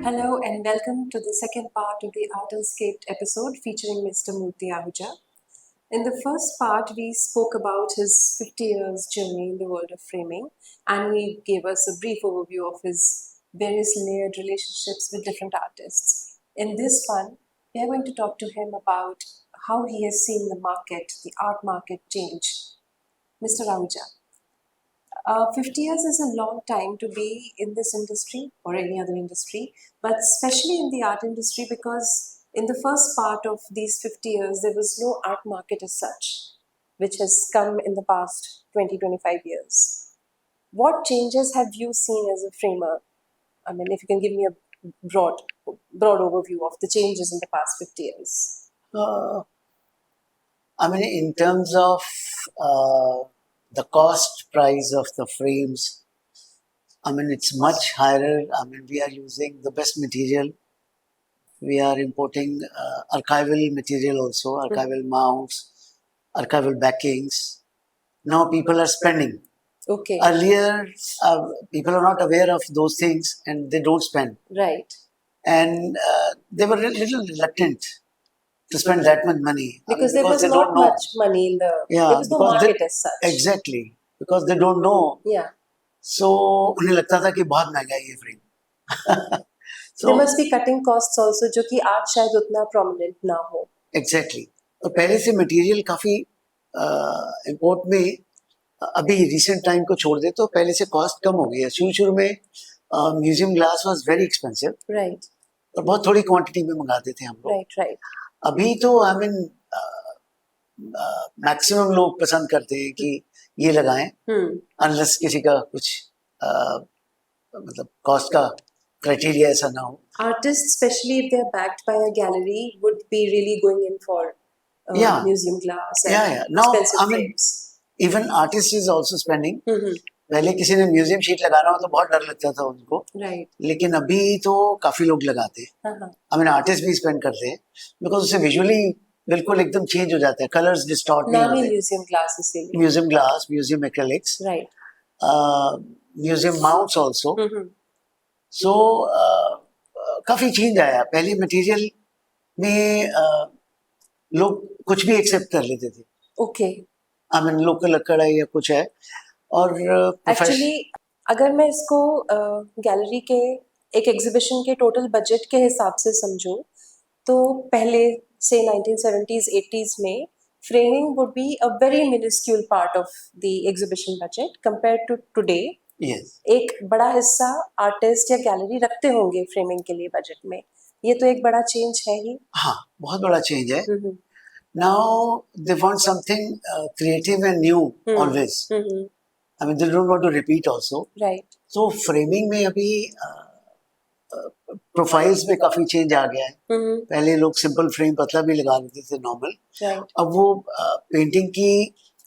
Hello and welcome to the second part of the Art Escaped episode featuring Mr. Murthy Ahuja. In the first part, we spoke about his 50 years journey in the world of framing, and he gave us a brief overview of his various layered relationships with different artists. In this one, we are going to talk to him about how he has seen the market, the art market change. Mr. Ahuja, 50 years is a long time to be in this industry or any other industry, but especially in the art industry because in the first part of these 50 years, there was no art market as such, which has come in the past 20-25 years. What changes have you seen as a framer? I mean, if you can give me a broad overview of the changes in the past 50 years. In terms of the cost price of the frames, it's much higher. We are using the best material. We are importing archival material also, archival mounts, archival backings. Now people are spending. Okay. Earlier, people are not aware of those things and they don't spend. Right. And they were a little reluctant to spend that much money. Because there was not much money in there was no market as such. Exactly. Because they don't know. Yeah. So उन्हें लगता था कि बहुत महंगा है ये frame. There must be cutting costs also जो कि आज शायद उतना prominent ना हो. Exactly. तो पहले से मटेरियल काफी इंपोर्ट में अभी रिसेंट टाइम को छोड़ दे तो पहले से कॉस्ट कम हो गई है. शुरू में museum glass was very expensive. Right. और बहुत थोड़ी क्वांटिटी में मंगाते थे हम लोग. राइट. अभी तो मैक्सिमम लोग पसंद करते हैं कि ये लगाएं अनलेस किसी का कुछ मतलब कॉस्ट का क्राइटेरिया ऐसा ना हो. Artists, especially if they are backed by a gallery, would be really going in for museum glass and Now, expensive frames. Even artist is also spending. पहले किसी ने म्यूजियम शीट लगाना हो तो बहुत डर लगता था उनको. Right. लेकिन अभी तो काफी लोग लगाते हैं. आर्टिस्ट भी स्पेंड करते हैं बिकॉज उससे विजुअली बिल्कुल एकदम चेंज हो जाता है. कलर्स डिस्टॉर्ट नहीं होते. म्यूजियम ग्लास इसीलिए. Museum glass, museum acrylics, right, museum mounts also. So काफी चेंज आया. पहले मटेरियल में लोग कुछ भी एक्सेप्ट कर लेते थे. ओके. लोकल लकड़ है या कुछ है. और एक्चुअली अगर मैं इसको गैलरी के एक एग्जीबिशन के टोटल बजट के हिसाब से समझूं तो पहले से 1970s 80s में framing would be a very minuscule part of the exhibition budget compared to today. Yes. एक बड़ा हिस्सा आर्टिस्ट या गैलरी रखते होंगे फ्रेमिंग के लिए बजट में. ये तो एक बड़ा चेंज है ही. हाँ, बहुत बड़ा चेंज है. Now they want something creative and new always. They don't want to repeat also. Right. So framing में अभी प्रोफाइल्स में काफी चेंज आ गया है. पहले लोग सिंपल फ्रेम पतला भी लगा लेते थे नॉर्मल. अब वो पेंटिंग की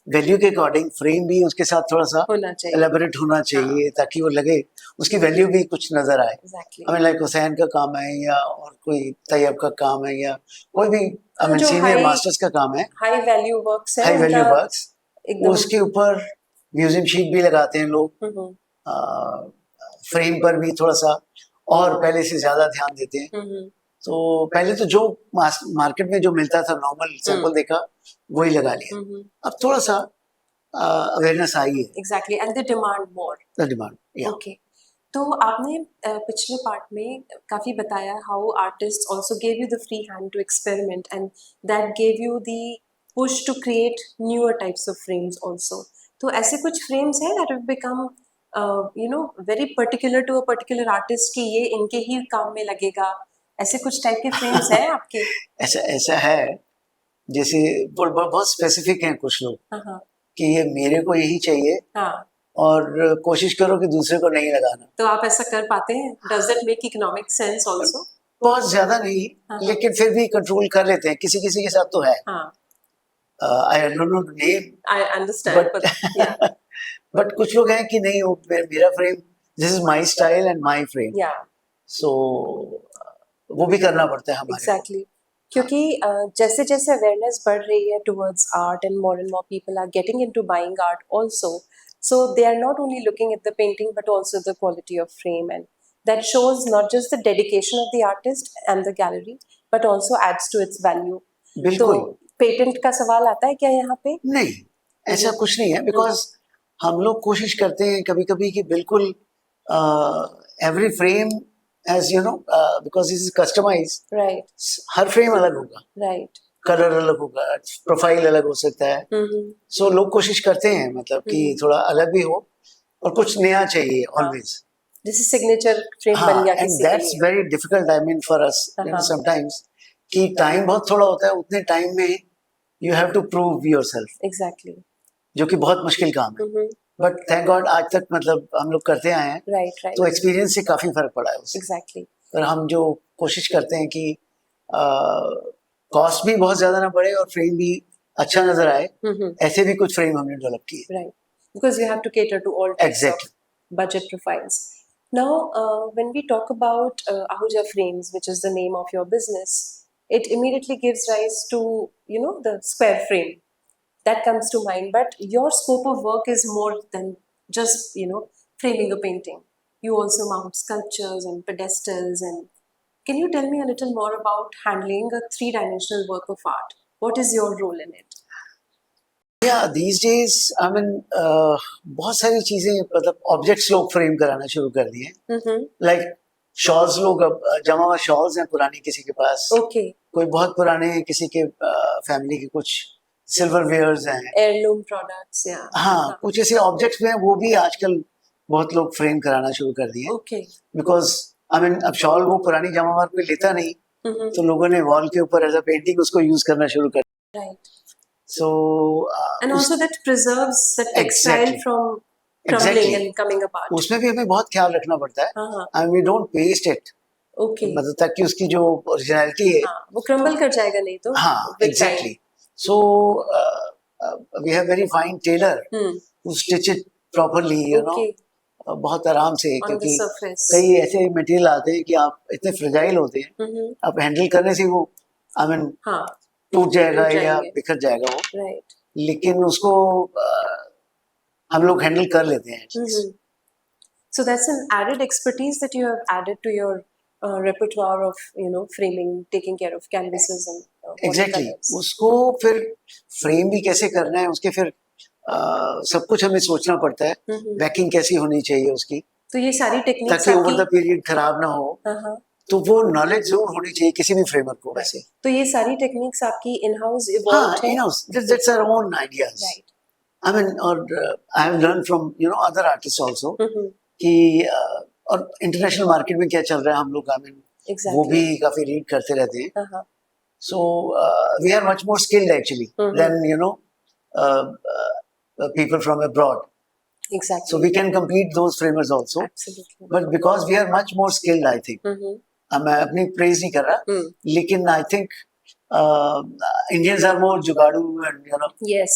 वैल्यू के अकॉर्डिंग फ्रेम भी उसके साथ थोड़ा सा एलेबोरेट होना चाहिए ताकि वो लगे उसकी वैल्यू भी कुछ नजर आए. लाइक हुसैन का काम है या और कोई तैयब का काम है या कोई भी सीनियर मास्टर्स का काम है. हाई वैल्यू वर्क्स है. हाई वैल्यू वर्क्स उसके ऊपर म्यूजियम शीट भी लगाते हैं लोग. फ्रेम पर भी थोड़ा सा और पहले से ज्यादा ध्यान देते हैं. तो पहले तो जो मार्केट में जो मिलता था नॉर्मल सैंपल देखा वही लगा लिया. अब थोड़ा सा अवेयरनेस आई है. Exactly. And the demand more. The demand. Okay. तो आपने पिछले पार्ट में काफी बताया how artist also gave you the free hand to experiment and that gave you the push to create newer types of frames also. तो ऐसे कुछ frames हैं that have become very particular to a particular artist कि ये इनके ही काम में लगेगा. ऐसे कुछ टाइप के फ्रेम्स हैं आपके? ऐसा है. जैसे बहुत स्पेसिफिक हैं कुछ लोग कि ये मेरे को यही चाहिए. और कोशिश करो कि दूसरे को नहीं लगाना. तो आप ऐसा कर पाते हैं? Does that make economic sense also? बहुत ज्यादा नहीं. लेकिन फिर भी कंट्रोल कर लेते हैं. किसी किसी के साथ तो है. I don't know the name. I understand, but yeah. But कुछ लोग हैं कि नहीं वो मेरा frame, this is my style and my frame. Yeah. So वो भी करना पड़ता है हमारे. Exactly. क्योंकि जैसे जैसे अवेयरनेस बढ़ रही है towards art and more people are getting into buying art also. So they are not only looking at the painting but also the quality of frame and that shows not just the dedication of the artist and the gallery, but also adds to its value. बिल्कुल. तो patent का सवाल आता है क्या यहाँ पे? नहीं, ऐसा कुछ नहीं है, बिकॉज हम लोग कोशिश करते हैं कभी-कभी कि बिल्कुल every frame as you know because this is customized, right, हर फ्रेम अलग होगा, राइट, कलर अलग होगा, प्रोफाइल अलग हो सकता है, सो लोग कोशिश करते हैं मतलब कि थोड़ा अलग भी हो और कुछ नया चाहिए always. This is signature frame बन गया किसी के लिए. And that's very difficult, I mean for us sometimes, कि टाइम बहुत थोड़ा होता है, उतने टाइम में you have to prove yourself. Exactly. जो कि बहुत मुश्किल काम है, बट थैंक गॉड आज तक मतलब हम लोग करते आए हैं. Right, right. तो एक्सपीरियंस से काफी फर्क पड़ा है उससे. एग्जैक्टली. पर हम जो कोशिश करते हैं कि कॉस्ट भी बहुत ज्यादा ना बढ़े और फ्रेम भी अच्छा नजर आए, ऐसे भी कुछ फ्रेम हमने डेवलप किए. Right, because you have to cater to all types exactly. of budget profiles. Now, when we talk about Ahuja Frames, which is the name of your business, it immediately gives rise to, you know, the square frame. That comes to mind. But your scope of work is more than just, you know, framing a painting. You also mount sculptures and pedestals. And can you tell me a little more about handling a three-dimensional work of art? What is your role in it? Yeah, these days, I mean, बहुत सारी चीजें मतलब objects लोग frame कराना शुरू कर दिए. Like shawls, लोग अब जमा हुआ शॉल्स हैं पुरानी किसी के पास. ओके. कोई बहुत पुराने किसी के फैमिली के कुछ सिल्वर वेयर्स हैं, हेirloom प्रोडक्ट्स. या हाँ, कुछ ऐसे ऑब्जेक्ट्स हैं, वो भी आजकल बहुत लोग फ्रेम कराना शुरू कर दिए. ओके. बिकॉज आई मीन अब शॉल वो पुरानी जमावार कोई लेता नहीं, तो लोगों ने वॉल के ऊपर एज अ पेंटिंग उसको यूज करना शुरू कर. Right. So and also that preserves the textile from crumbling and coming apart. उसमें भी हमें बहुत ख्याल रखना पड़ता है, and we don't paste it. Okay. मतलब ताकि उसकी जो ओरिजिनलिटी है वो क्रम्बल कर जाएगा नहीं तो. हाँ, exactly. So we have very fine tailor who stitch it properly, you know, बहुत आराम से, क्योंकि कई ऐसे मटेरियल आते हैं कि आप इतने फ्रेजाइल होते हैं, आप हैंडल करने से वो आई मीन टूट जाएगा या बिखर जाएगा वो. राइट. लेकिन उसको हम लोग हैंडल कर लेते हैं. So that's an added expertise that you have added to your repertoire of, you know, framing, taking care of canvases and exactly. उसको फिर फ्रेम भी कैसे करना है, उसके फिर सब कुछ हमें सोचना पड़ता है. बैकिंग कैसी होनी चाहिए उसकी, तो ये सारी टेक्निक्स ताकि ओवर द पीरियड खराब ना हो. तो वो नॉलेज जरूर होनी चाहिए किसी भी फ्रेमर को. वैसे तो ये सारी टेक्निक्स आपकी इन हाउस इवॉल्व्ड है. In-house, that's our own ideas. I mean, और I have learn from you know other artist also कि और इंटरनेशनल मार्केट में क्या चल रहा है हम लोग, आई मीन वो भी काफी रीड करते रहते हैं. So we are much more skilled actually than you know people from abroad. Exactly. So we can compete those framers also. Absolutely. But because we are much more skilled, I think. मैं अपनी praise नहीं कर रहा, लेकिन I think Indians are more जुगाड़ू and you know. Yes.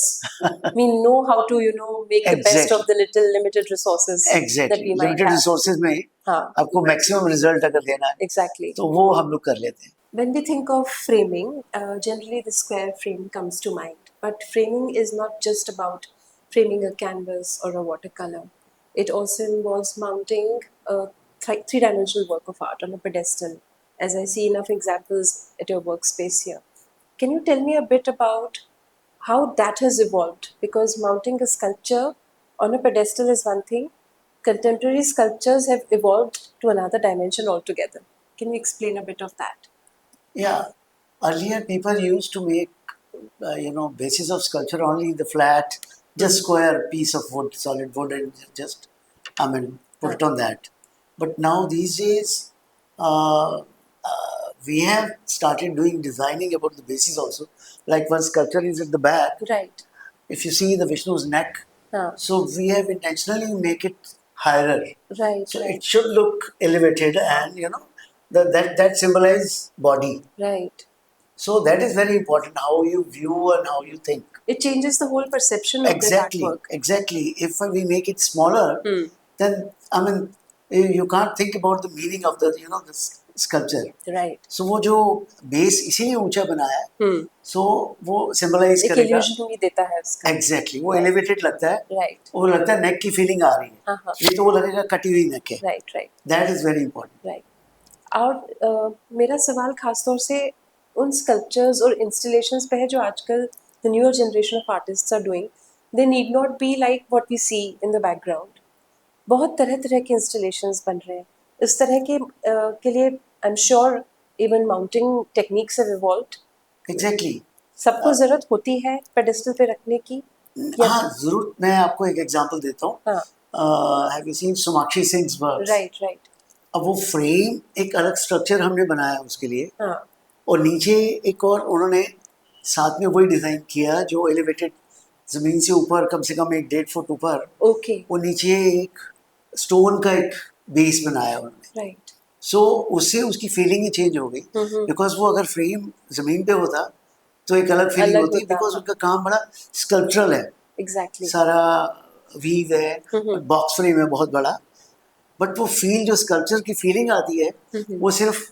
We know how to, you know, make the best of the little limited resources. Exactly. That we might limited have. resources में आपको maximum result अगर देना है, exactly, तो वो हम लोग कर लेते हैं. When we think of framing, generally the square frame comes to mind. But framing is not just about framing a canvas or a watercolor. It also involves mounting a three-dimensional work of art on a pedestal, as I see enough examples at your workspace here. Can you tell me a bit about how that has evolved? Because mounting a sculpture on a pedestal is one thing. Contemporary sculptures have evolved to another dimension altogether. Can you explain a bit of that? Yeah. Earlier people used to make, you know, basis of sculpture only the flat, just square piece of wood, solid wood, and just, I mean, put it on that. But now these days, we have started doing designing about the bases also. Like one sculpture is at the back. Right. If you see the Vishnu's neck, so we have intentionally make it higher. Right. So it should look elevated, and you know, that symbolize body. Right. So that is very important, how you view and how you think. It changes the whole perception of the artwork. Exactly. If we make it smaller, then I mean you can't think about the meaning of the, you know, this sculpture, right, so वो जो base इसीलिए ऊंचा बनाया है, सो वो symbolize एक करेगा, illusion भी देता है उसका, एग्जैक्टली वो एलिवेटेड लगता है, राइट, वो लगता है नेक की फीलिंग आ रही है, नहीं तो वो लगेगा कटी हुई नेक है, right, right, that is very important. Right. और मेरा सवाल खासतौर से उन स्कल्पचर्स और इंस्टॉलेशंस पे है जो आजकल the newer generation of artists are doing. They need not be like what we see in the background. बहुत तरह तरह के इंस्टॉलेशंस बन रहे हैं इस तरह के लिए। I am sure even mounting techniques have evolved. Exactly, सबको जरूरत होती है पेडेस्टल पे रखने की। हाँ जरूर, मैं आपको एक एग्जांपल देता हूँ, have you seen Somakshi Singh's works? Right, right. अब वो फ्रेम एक अलग स्ट्रक्चर हमने बनाया उसके लिए, हाँ, और नीचे एक और उन्होंने साथ में वही डिजाइन किया जो एलिवेटेड, जमीन से ऊपर कम से कम 1-1.5 फुट ऊपर, ओके, वो नीचे एक स्टोन का एक बेस बनाया उन्होंने, राइट, सो उससे उसकी फीलिंग ही चेंज हो गई, बिकॉज वो अगर फ्रेम जमीन पे होता तो एक अलग फीलिंग अलग होती है, होता, बिकॉज उनका काम बड़ा स्कल्पचरल है, एग्जैक्टली, सारा वीव है, बॉक्स फ्रेम है बहुत बड़ा, बट वो फील जो स्कल्पचर की फीलिंग आती है वो सिर्फ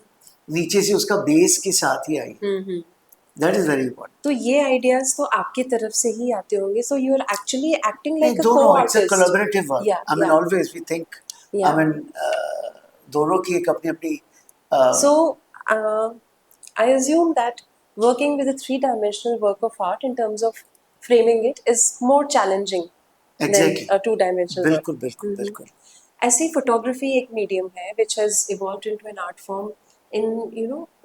नीचे से उसका बेस के साथ ही आई, दैट इज वेरी इंपॉर्टेंट। तो ये आइडियाज तो आपकी तरफ से ही आते होंगे, so you are actually acting like a दोनों, it's a co-artist. Collaborative work, I mean always we think, I mean दोनों की एक अपनी अपनी So, I assume that working with a three-dimensional work of art in terms of framing it is more challenging than a two-dimensional work. बिल्कुल बिल्कुल बिल्कुल। ऐसी photography एक medium है which has evolved into an art form in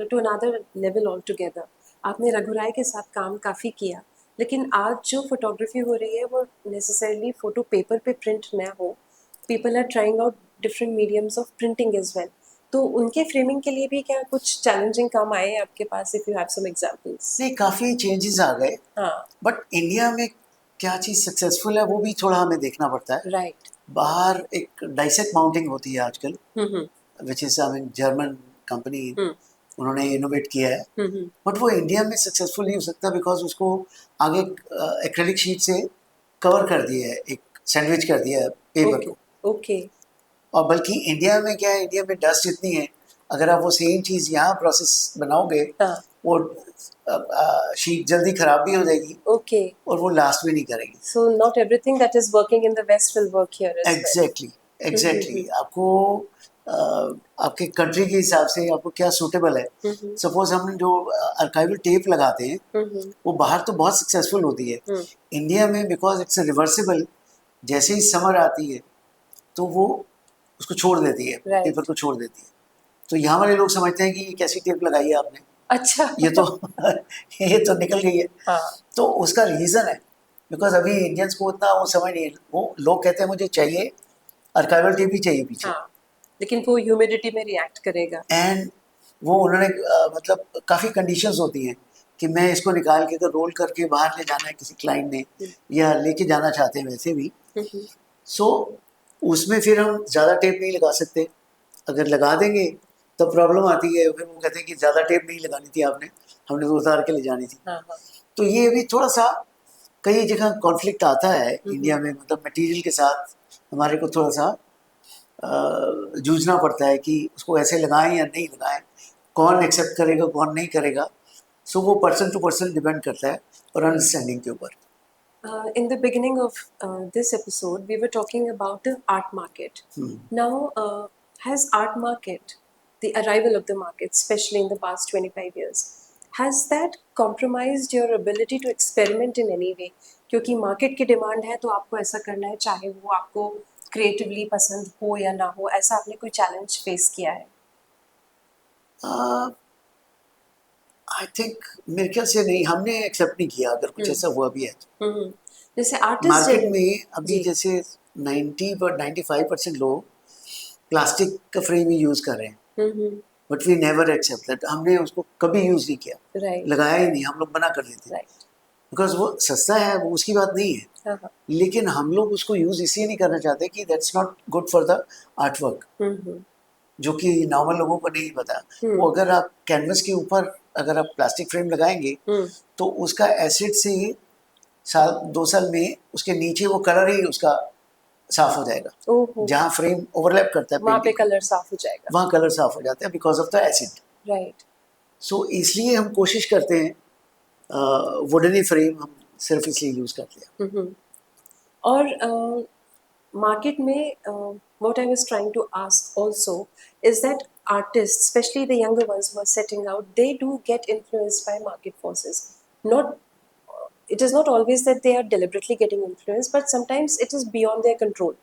to another level altogether. आपने रघुराय के साथ काम काफ़ी किया, लेकिन आज जो फोटोग्राफी हो रही है वो necessarily फोटो पेपर पे प्रिंट ना हो। People are trying out different mediums of printing as well. तो उनके फ्रेमिंग के लिए भी क्या कुछ चैलेंजिंग काम आए हैं आपके पास? If you have some examples. नहीं, काफ़ी चेंजेस आ गए, हाँ, बट इंडिया में क्या चीज़ सक्सेसफुल है वो भी थोड़ा हमें देखना पड़ता है। राइट, बाहर एक डाइसेक्ट माउंटिंग होती है आजकल, which is I mean German company, उन्होंने इनोवेट किया है, बट वो इंडिया में सक्सेसफुल नहीं हो सकता बिकॉज उसको आगे एक्रेलिक शीट से कवर कर दिया है, एक सैंडविच कर दिया है पेपर को, ओके, और बल्कि इंडिया में क्या है, इंडिया में डस्ट इतनी है, अगर आप वो सेम चीज़ यहाँ प्रोसेस बनाओगे वो शीट जल्दी खराब भी हो जाएगी, ओके, और वो लास्ट भी नहीं करेगी। So not everything that is working in the west will work here as well. Exactly, exactly, आपको आपके कंट्री के हिसाब से आपको क्या सूटेबल है। सपोज हम जो आर्काइवल टेप लगाते हैं वो बाहर तो बहुत सक्सेसफुल होती है, इंडिया में बिकॉज इट्स रिवर्सिबल, जैसे ही समर आती है तो वो उसको छोड़ देती है, पेपर को छोड़ देती है, तो यहाँ वाले लोग समझते हैं कि ये कैसी टेप लगाई है आपने, अच्छा ये तो निकल गई है। हाँ, तो उसका रीज़न है बिकॉज अभी इंडियंस को उतना वो समझ नहीं है, वो लोग कहते हैं मुझे चाहिए आर्काइवल टेप ही चाहिए पीछे, हाँ, लेकिन वो ह्यूमिडिटी में रिएक्ट करेगा, एंड वो उन्होंने मतलब काफ़ी कंडीशंस होती हैं कि मैं इसको निकाल के तो रोल करके बाहर ले जाना है किसी क्लाइंट ने, या लेके जाना चाहते हैं वैसे भी, सो उसमें फिर हम ज़्यादा टेप नहीं लगा सकते, अगर लगा देंगे तो प्रॉब्लम आती है, फिर वो कहते हैं कि ज़्यादा टेप नहीं लगानी थी आपने, हमने तो उतार के ले जानी थी। तो ये भी थोड़ा सा कई जगह कॉन्फ्लिक्ट आता है इंडिया में, मतलब मटेरियल के साथ हमारे को थोड़ा सा जूझना पड़ता है कि उसको ऐसे लगाएं या नहीं लगाएं, कौन एक्सेप्ट करेगा कौन नहीं करेगा, सो वो पर्सन टू पर्सन डिपेंड करता है और अंडरस्टैंडिंग के ऊपर। In the beginning of this episode, we were talking about the art market. Now, has art market, the arrival of the market, especially in the past 25 years, has that compromised your ability to experiment in any way? क्योंकि market की demand है तो आपको ऐसा करना है, चाहे वो आपको क्रिएटिवली पसंद हो या ना हो, ऐसा आपने कोई चैलेंज फेस किया है? आई थिंक मेरे ख्याल से नहीं, हमने एक्सेप्ट नहीं किया अगर कुछ ऐसा हुआ भी है तो। जैसे आर्टिस्ट मार्केट में अभी जैसे 95% लोग प्लास्टिक का फ्रेम ही यूज कर रहे हैं, but we never accept that, हमने उसको कभी यूज नहीं किया, लगाया ही नहीं, हम लोग मना कर देते हैं बिकॉज वो सस्ता है, वो उसकी बात नहीं है, लेकिन हम लोग उसको यूज इसलिए नहीं करना चाहते कि that's not good for the art work, जो कि नॉर्मल लोगों को नहीं पता। वो अगर आप कैनवस के ऊपर अगर आप प्लास्टिक फ्रेम लगाएंगे तो उसका एसिड से 1-2 साल में उसके नीचे वो कलर ही उसका साफ हो जाएगा, जहाँ फ्रेम ओवरलैप करता है वहाँ पे कलर साफ हो जाएगा, वहाँ कलर साफ हो जाता है because of the acid. Right. So इसलिए हम कोशिश करते हैं वुडन ही फ्रेम हम सिर्फ इसलिए यूज करते हैं। और market में what I was trying to ask also is that artists, especially the younger ones who are setting out, they do get influenced by market forces. Not it is not always that they are deliberately getting influenced, but sometimes it is beyond their control.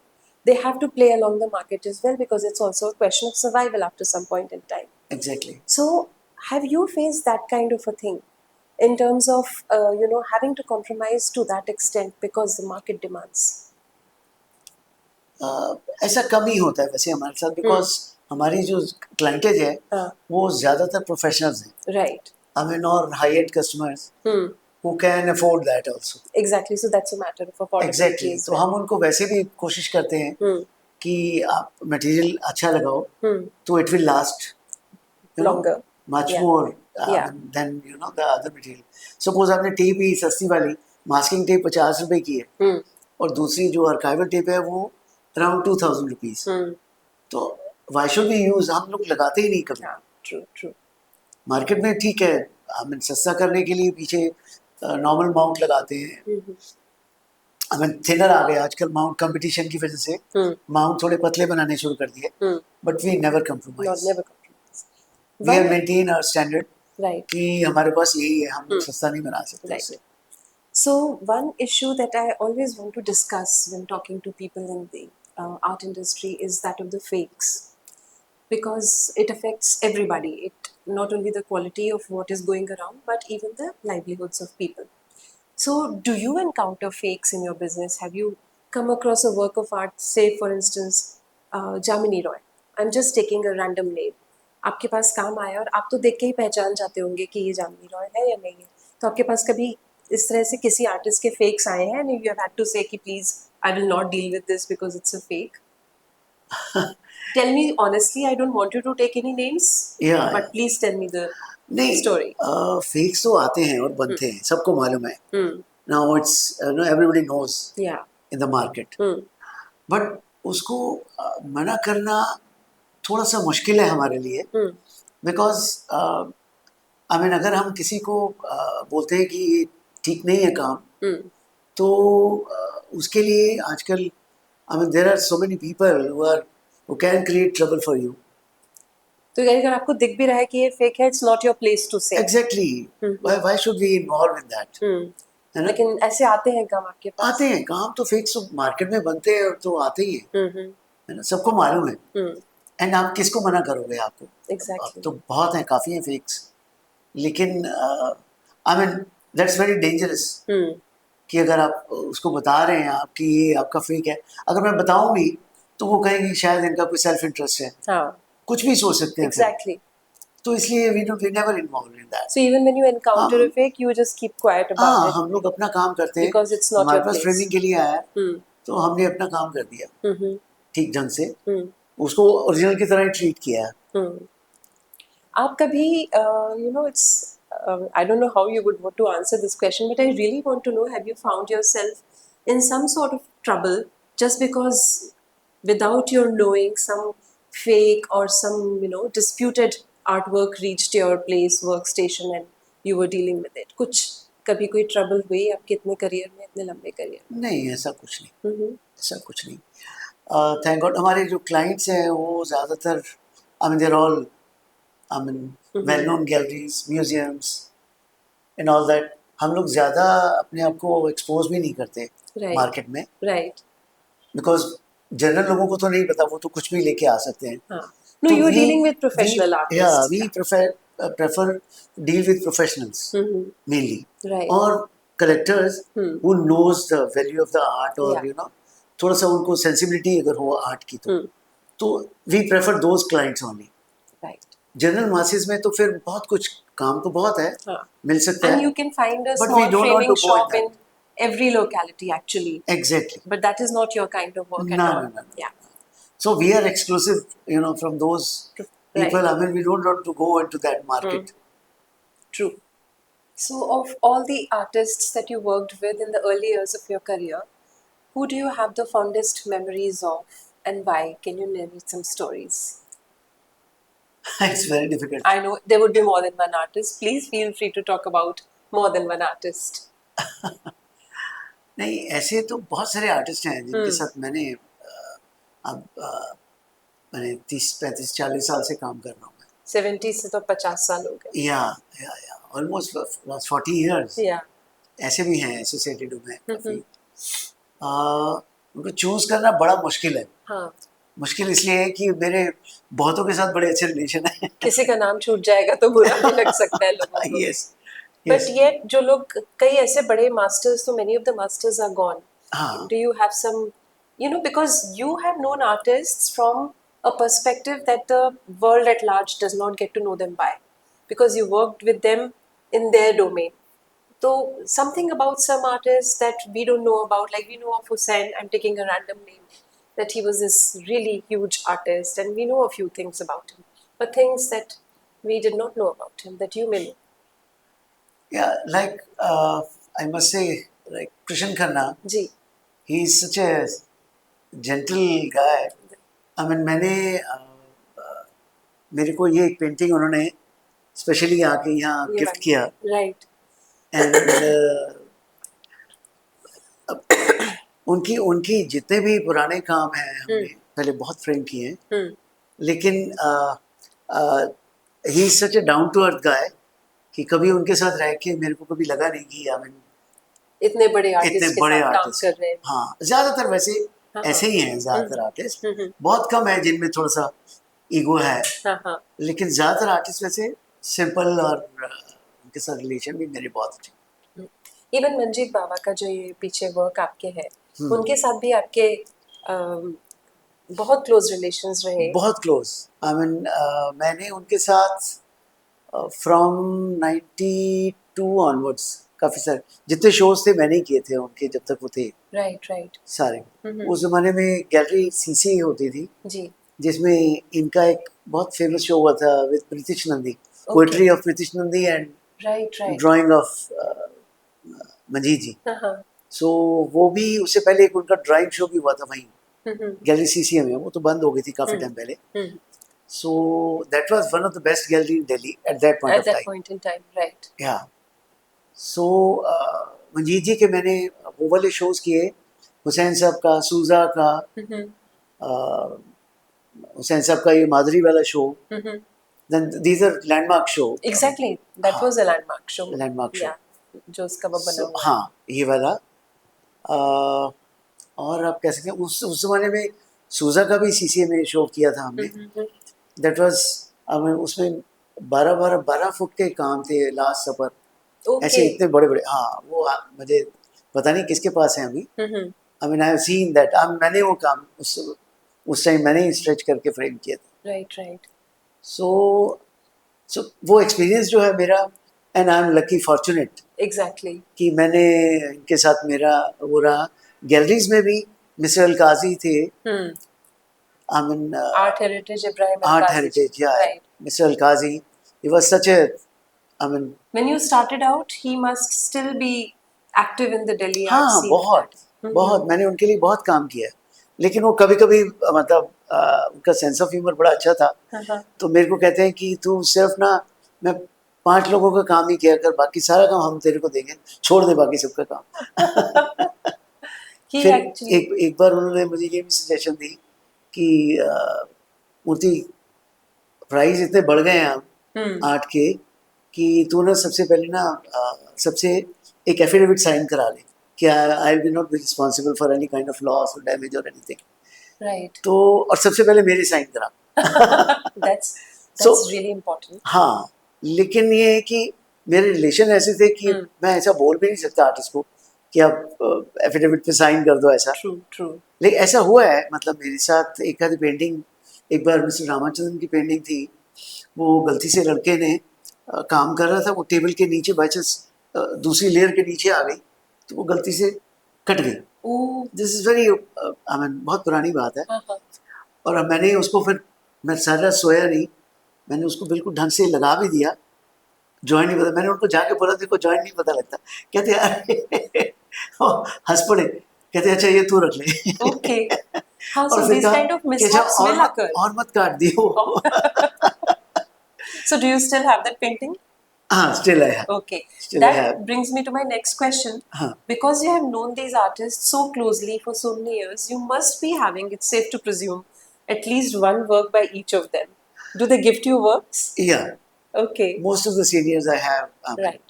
They have to play along the market as well because it's also a question of survival after some point in time. Exactly. So have you faced that kind of a thing in terms of having to compromise to that extent because the market demands? ऐसा कम ही होता है वैसे हमारे साथ, because हमारी जो clientage है वो ज्यादातर प्रोफेशनल्स हैं, राइट। आई मीन और high and customers who can afford that also. Exactly, so that's a matter of affordability. Exactly. तो हम उनको वैसे भी कोशिश करते हैं कि आप मटेरियल अच्छा लगाओ तो it will last longer, much more than the other material. Suppose आपने टेप ही सस्ती वाली मास्किंग टेप 50 रुपए की है और दूसरी जो आर्काइवल टेप है वो अराउंड 2000 रुपीज, तो why should we use, हम लोग लगाते ही नहीं कभी। ट्रू। मार्केट में ठीक है, हम सस्ता करने के लिए पीछे नॉर्मल माउंट लगाते हैं, थिनर आ गया आजकल माउंट, कंपटीशन की वजह से माउंट थोड़े पतले बनाने शुरू कर दिए, but we never compromise, we are maintain our standard, right, कि हमारे पास यही है, हम सस्ता नहीं बना सकते उससे। So one issue that I always want to discuss when talking to people in the art industry is that of the fakes, because it affects everybody. It not only the quality of what is going around, but even the livelihoods of people. So do you encounter fakes in your business? Have you come across a work of art, say for instance Jamini Roy, I'm just taking a random name, आपके पास काम आया और आप तो देख के ही पहचान जाते होंगे कि ये जामिनी रॉय है या नहीं है, तो आपके पास कभी इस तरह से किसी आर्टिस्ट के फेक्स आए हैं and you have had to say कि please I will not deal with this because it's a fake? Tell me honestly, I don't want you to take any names, but please tell me the story. Fakes तो आते हैं और बनते हैं, सबको मालूम है, now it's everybody knows in the market, but उसको मना करना थोड़ा सा मुश्किल है हमारे लिए, बिकॉज आई मीन अगर हम किसी को बोलते हैं कि ये ठीक नहीं है काम, तो उसके लिए आजकल I mean there are so many people who can create trouble for you. तो अगर आपको दिख भी रहा है कि ये फेक है, it's not your place to say. Exactly, why should we involve in that? लेकिन ऐसे आते हैं काम आपके पास? आते हैं काम, तो फेक्स मार्केट में बनते हैं तो आते ही है ना, सबको मालूम है, एंड आप किसको मना करोगे? आपको exactly. तो बहुत हैं, काफ़ी हैं फेक्स, लेकिन I mean that's very dangerous कि अगर आप उसको बता रहे हैं आप कि ये आपका फेक है, अगर मैं बताऊं भी तो वो कहेंगे शायद इनका कोई सेल्फ इंटरेस्ट है, कुछ भी सोच सकते हैं exactly. तो इसलिए we never involved in that. So even when you encounter a fake, you just keep quiet about it. हम लोग अपना काम करते हैं, because it's not हमारे your पास place. फ्रेमिंग के लिए आया तो हमने अपना काम कर दिया ठीक ढंग से, उसको ओरिजिनल की तरह ही ट्रीट किया। आप कभी it's I don't know how you would want to answer this question, but I really want to know, have you found yourself in some sort of trouble just because without your knowing some fake or some disputed artwork reached your place, workstation, and you were dealing with it? कुछ कभी कोई trouble हुई आपके इतने career में, इतने लंबे career में? नहीं, ऐसा कुछ नहीं, ऐसा कुछ नहीं। थैंक गॉड हमारे जो क्लाइंट्स हैं वो ज़्यादातर I mean they're all I mean well known galleries, museums and all that. हम लोग ज़्यादा अपने आप को एक्सपोज भी नहीं करते मार्केट में, राइट, बिकॉज जनरल लोगों को तो नहीं पता, वो तो कुछ भी लेके आ सकते हैं। No, you are dealing with professional artists. Yeah, we prefer deal with professionals mainly, right? Or collectors who knows the value of the art, or थोड़ा सा उनको sensibility अगर हो आर्ट की तो we prefer those clients only. Right. General masses में तो फिर बहुत कुछ काम तो बहुत है, मिल सकता है. And you can find a small framing shop in every locality actually. Exactly. But that is not your kind of work at all. No. Yeah. So we are exclusive, from those people. I mean, we don't want to go into that market. True. So, of all the artists that you worked with in the early years of your career, Who do you have the fondest memories of and why? Can you narrate some stories? It's very difficult. I know there would be more than one artist. Please feel free to talk about more than one artist. नहीं, ऐसे तो बहुत सारे artist हैं जिनके साथ मैंने अब मैंने 30, 35, 40 साल से काम कर रहा हूँ। 70 से तो 50 साल हो गए। या ऑलमोस्ट 40 years। या ऐसे भी हैं एसोसिएटेड में काफ़ी। उनको चूज करना बड़ा मुश्किल है। हाँ। मुश्किल इसलिए है कि मेरे बहुतों के साथ बड़े अच्छे रिलेशन हैं। किसी का नाम छूट जाएगा तो बुरा भी लग सकता है लोगों को। यस। बट ये जो लोग कई ऐसे बड़े मास्टर्स, तो many of the masters are gone. Do you have some, you know, because you have known artists from a perspective that the world at large does not get to know them by, because you worked with them in their domain. So something about some artists that we don't know about, like we know of Hussain, I'm taking a random name, that he was this really huge artist and we know a few things about him, but things that we did not know about him that you may know. Yeah, like I must say, like Krishan Khanna, ji, he is such a gentle guy. I mean, मेरे को ये एक painting उन्होंने specially आके यहाँ gift किया। Right. And उनकी जितने भी पुराने काम हैं हमने पहले बहुत फ्रेम किए हैं, लेकिन he is such a down to earth guy कि कभी उनके साथ रह के मेरे को कभी लगा नहीं कि आई मीन इतने बड़े आर्टिस्ट काम कर रहे हैं। हाँ, ज्यादातर वैसे ऐसे ही हैं ज्यादातर आर्टिस्ट। बहुत कम है जिनमें थोड़ा सा ईगो है। लेकिन ज्यादातर आर्टिस्ट वैसे सिंपल, और उनके साथ रिलेशन भी मेरे बहुत अच्छे। इवन मंजीत बाबा का जो ये पीछे वर्क आपके है, उनके साथ भी आपके बहुत क्लोज रिलेशंस रहे। बहुत क्लोज। आई मीन मैंने उनके साथ फ्रॉम 92 ऑनवर्ड्स काफी सारे जितने शोज थे मैंने ही किए थे उनके, जब तक वो थे। राइट। सारे। उस जमाने में गैलरी सीसी होती थी जी, जिसमें इनका एक बहुत फेमस शो हुआ था with Pritish Nandy, poetry of Pritish Nandy and drawing of Manjit ji. So वो भी, उससे पहले एक उनका ड्राइंग शो भी हुआ था वहीं गैलरी सीसीएम में, वो तो बंद हो गई थी काफी टाइम पहले। So that was one of the best gallery in Delhi at that point of time. At that point in time, right? Yeah. So Manjeet जी के मैंने वो वाले शोज किए, हुसैन साहब का, सूजा का, हुसैन साहब का ये माधुरी वाला show. Then these are landmark show. Exactly, that was a landmark show. Landmark show. Yeah, जो उसका बना हुआ। हाँ, ये वाला। और आप कह सकते हैं उस जमाने में सूजा का भी सीसीए में शो किया था हमने। That was, उसमें 12 फुट के काम थे, लास्ट सफर। ऐसे इतने बड़े बड़े। हाँ, वो मुझे पता नहीं किसके पास है अभी। I mean I have seen that। मैंने वो काम उस टाइम मैंने स्ट्रेच करके फ्रेम किया था। राइट। सो वो एक्सपीरियंस जो है मेरा, and I am lucky fortunate. Exactly. कि मैंने इनके साथ मेरा वो रहा। गैलरीज में भी मिस्टर अलकाजी थे। I mean, Art Heritage Ibrahim Art Heritage, yeah. Right. Mr. Al-Qazi, he was such a, I mean. When you started out, he must still be active in the Delhi art scene. हाँ, बहुत मैंने उनके लिए बहुत काम किया, लेकिन वो कभी-कभी मतलब उनका सेंस ऑफ ह्यूमर बड़ा अच्छा था। तो मेरे को कहते हैं कि तू सिर्फ ना, मैं 5 लोगों का काम ही किया कर, बाकी सारा काम हम तेरे को देंगे, छोड़ दे बाकी सबका काम। फिर एक बार उन्होंने मुझे ये भी सजेशन दी कि मूर्ति प्राइस इतने बढ़ गए हैं आर्ट के कि तू ना सबसे पहले ना सबसे एक एफिडेविट साइन करा ले कि I will not be responsible for any kind of loss और डैमेज और एनीथिंग। राइट। तो और सबसे पहले मेरे साइन करा। that's really important। हाँ, लेकिन ये है कि मेरे रिलेशन ऐसे थे कि मैं ऐसा बोल भी नहीं सकता आर्टिस्ट को कि आप एफिडेविट पे साइन कर दो ऐसा। ट्रू। लेकिन ऐसा हुआ है, मतलब मेरे साथ एक आधी पेंटिंग, एक बार मिस्टर रामाचंद्रन की पेंटिंग थी, वो गलती से लड़के ने काम कर रहा था, वो टेबल के नीचे बाई चांस दूसरी लेयर के नीचे आ गई, तो वो गलती से कट गई। This is very, I mean बहुत पुरानी बात है। और मैंने उसको फिर, मैं सारी रात सोया नहीं, मैंने उसको बिल्कुल ढंग से लगा भी दिया, जॉइंट नहीं पता। मैंने उनको जाके बोला देखो जॉइंट नहीं पता लगता। कहते यार हंस पड़े, कहते अच्छा ये तू रख ले। Okay. हाँ, so और फिर these कहा kind of कि अच्छा mishaps will occur. और मत काट दियो। So do you still have that painting? हाँ, still I have. Okay. Still I That have. brings me to my next question. हाँ. Because you have known these artists so closely for so many years, you must be having, it's safe to presume, at least one work by each of them. Do they gift you works? Yeah. Okay. Most of the seniors I have. Right.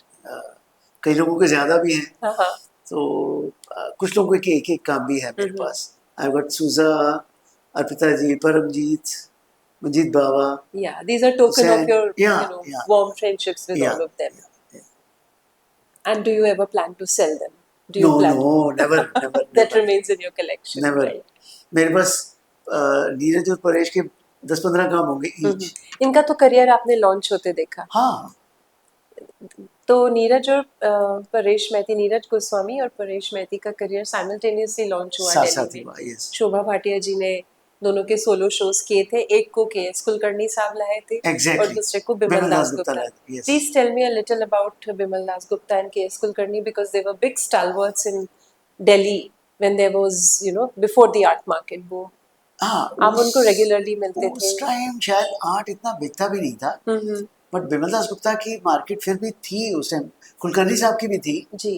कई लोगों के ज़्यादा भी हैं। हाँ. तो कुछ लोगों के एक काम भी है मेरे पास। I've got Suza, Arpita ji, Paramjit, Manjeet Bawa. Yeah, these are token of your warm friendships with all of them. Yeah. And do you ever plan to sell them? Do you No, never. That remains in your collection. Never. Right? मेरे पास नीरज और परेश के 10-15 काम होंगे each. इनका तो career आपने launch होते देखा। हाँ. तो नीरज और परेश मैती, नीरज गोस्वामी और परेश मैती का करियर साइमल्टेनियसली लॉन्च हुआ दिल्ली में। yes. शोभा भाटिया जी ने दोनों के सोलो शोज किए थे, एक को KS कुलकर्णी साहब लाए थे और दूसरे को Bimal Das Gupta. Please tell me a little about Bimal Das Gupta and KS Kulkarni because they were big stalwarts in Delhi when there was, before the art market boom. आप उनको रेगुलरली मिलते थे? उस टाइम शायद आर्ट इतना बिकता भी नहीं था, बट बिमल दास गुप्ता की मार्केट फिर भी थी उस टाइम, कुलकर्णी साहब की भी थी जी।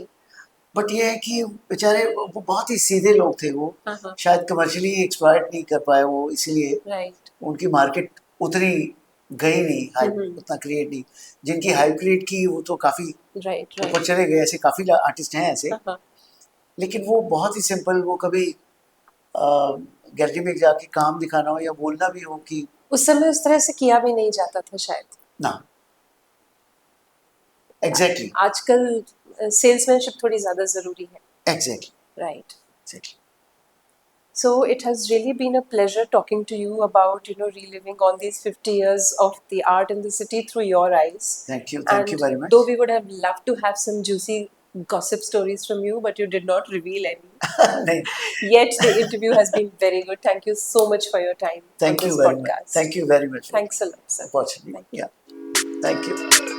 बट ये है कि बेचारे वो बहुत ही सीधे लोग थे, वो शायद कमर्शियली एक्सप्लॉइट नहीं कर पाए वो, इसीलिए उनकी मार्केट उतनी गई नहीं, हाई उतना क्रिएट नहीं। जिनकी हाई क्रिएट की वो तो काफ़ी ऊपर चले गए, ऐसे काफ़ी आर्टिस्ट हैं ऐसे, लेकिन वो बहुत ही सिंपल, वो कभी गैलरी में जाके काम दिखाना हो या बोलना भी हो कि उस समय उस तरह से किया भी नहीं जाता था शायद ना। एग्जैक्टली आजकल सेल्समैनशिप थोड़ी ज़्यादा ज़रूरी है। Exactly right. So it has really been a pleasure talking to you about, reliving all these 50 years of the art in the city through your eyes. Thank you very much. Though we would have loved to have some juicy gossip stories from you, but you did not reveal any. Yet the interview has been very good. Thank you so much for your time. Thank you very much. Thank you very much. Thanks a lot, sir. Opportunity. Yeah. Thank you.